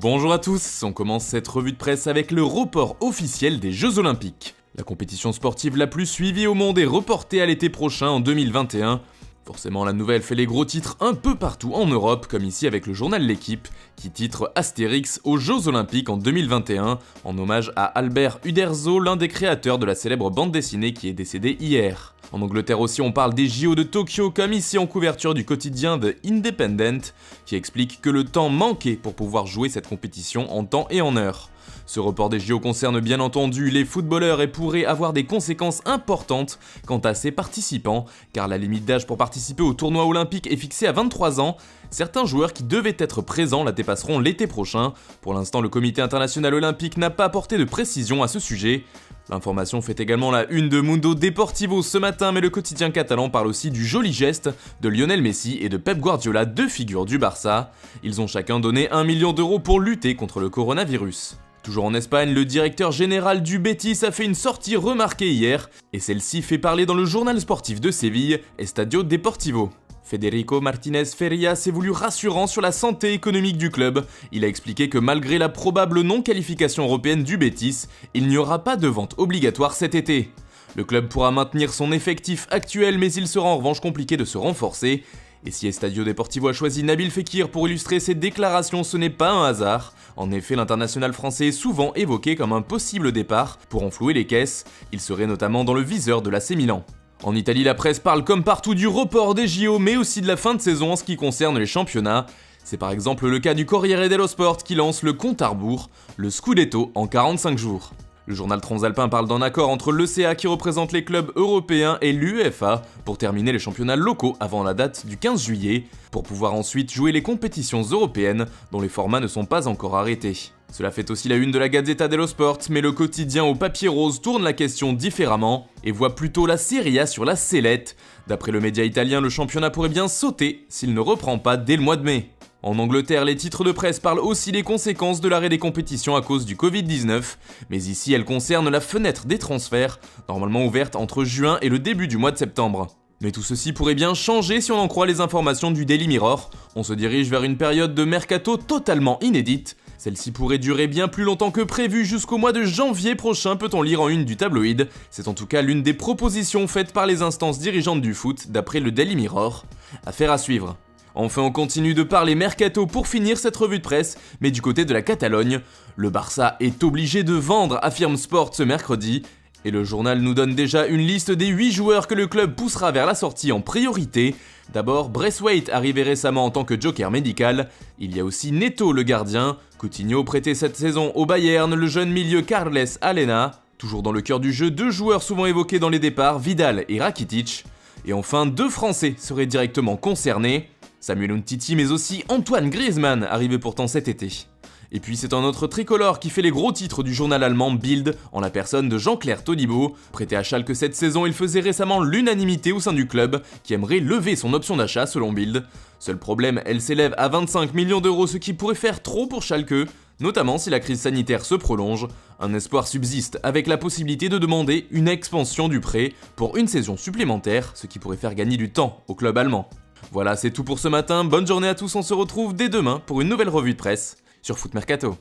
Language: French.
Bonjour à tous, on commence cette revue de presse avec le report officiel des Jeux Olympiques. La compétition sportive la plus suivie au monde est reportée à l'été prochain en 2021. Forcément, la nouvelle fait les gros titres un peu partout en Europe, comme ici avec le journal L'Équipe, qui titre Astérix aux Jeux Olympiques en 2021, en hommage à Albert Uderzo, l'un des créateurs de la célèbre bande dessinée qui est décédé hier. En Angleterre aussi, on parle des JO de Tokyo, comme ici en couverture du quotidien The Independent, qui explique que le temps manquait pour pouvoir jouer cette compétition en temps et en heure. Ce report des JO concerne bien entendu les footballeurs et pourrait avoir des conséquences importantes quant à ses participants, car la limite d'âge pour participer au tournoi olympique est fixée à 23 ans. Certains joueurs qui devaient être présents la dépasseront l'été prochain. Pour l'instant, le comité international olympique n'a pas apporté de précision à ce sujet. L'information fait également la une de Mundo Deportivo ce matin, mais le quotidien catalan parle aussi du joli geste de Lionel Messi et de Pep Guardiola, deux figures du Barça. Ils ont chacun donné 1 million d'euros pour lutter contre le coronavirus. Toujours en Espagne, le directeur général du Betis a fait une sortie remarquée hier, et celle-ci fait parler dans le journal sportif de Séville, Estadio Deportivo. Federico Martinez Feria s'est voulu rassurant sur la santé économique du club. Il a expliqué que malgré la probable non-qualification européenne du Betis, il n'y aura pas de vente obligatoire cet été. Le club pourra maintenir son effectif actuel, mais il sera en revanche compliqué de se renforcer. Et si Estadio Deportivo a choisi Nabil Fekir pour illustrer ses déclarations, ce n'est pas un hasard. En effet, l'international français est souvent évoqué comme un possible départ pour enflouer les caisses. Il serait notamment dans le viseur de l'AC Milan. En Italie, la presse parle comme partout du report des JO, mais aussi de la fin de saison en ce qui concerne les championnats. C'est par exemple le cas du Corriere dello Sport qui lance le compte à rebours, le Scudetto en 45 jours. Le journal transalpin parle d'un accord entre l'ECA qui représente les clubs européens et l'UEFA pour terminer les championnats locaux avant la date du 15 juillet, pour pouvoir ensuite jouer les compétitions européennes dont les formats ne sont pas encore arrêtés. Cela fait aussi la une de la Gazzetta dello Sport, mais le quotidien au papier rose tourne la question différemment et voit plutôt la Serie A sur la sellette. D'après le média italien, le championnat pourrait bien sauter s'il ne reprend pas dès le mois de mai. En Angleterre, les titres de presse parlent aussi des conséquences de l'arrêt des compétitions à cause du Covid-19, mais ici elles concernent la fenêtre des transferts, normalement ouverte entre juin et le début du mois de septembre. Mais tout ceci pourrait bien changer si on en croit les informations du Daily Mirror. On se dirige vers une période de mercato totalement inédite. Celle-ci pourrait durer bien plus longtemps que prévu, jusqu'au mois de janvier prochain, peut-on lire en une du tabloïd. C'est en tout cas l'une des propositions faites par les instances dirigeantes du foot, d'après le Daily Mirror. Affaire à suivre. Enfin, on continue de parler mercato pour finir cette revue de presse, mais du côté de la Catalogne, le Barça est obligé de vendre, affirme Sport ce mercredi, et le journal nous donne déjà une liste des 8 joueurs que le club poussera vers la sortie en priorité. D'abord, Braithwaite, arrivé récemment en tant que joker médical. Il y a aussi Neto, le gardien. Coutinho, prêté cette saison au Bayern, le jeune milieu Carles Alena. Toujours dans le cœur du jeu, 2 joueurs souvent évoqués dans les départs, Vidal et Rakitic. Et enfin, 2 Français seraient directement concernés. Samuel Umtiti, mais aussi Antoine Griezmann, arrivé pourtant cet été. Et puis c'est un autre tricolore qui fait les gros titres du journal allemand Bild, en la personne de Jean-Claire Todibo. Prêté à Schalke cette saison, il faisait récemment l'unanimité au sein du club, qui aimerait lever son option d'achat selon Bild. Seul problème, elle s'élève à 25 millions d'euros, ce qui pourrait faire trop pour Schalke, notamment si la crise sanitaire se prolonge. Un espoir subsiste, avec la possibilité de demander une expansion du prêt pour une saison supplémentaire, ce qui pourrait faire gagner du temps au club allemand. Voilà, c'est tout pour ce matin, bonne journée à tous, on se retrouve dès demain pour une nouvelle revue de presse sur Foot Mercato.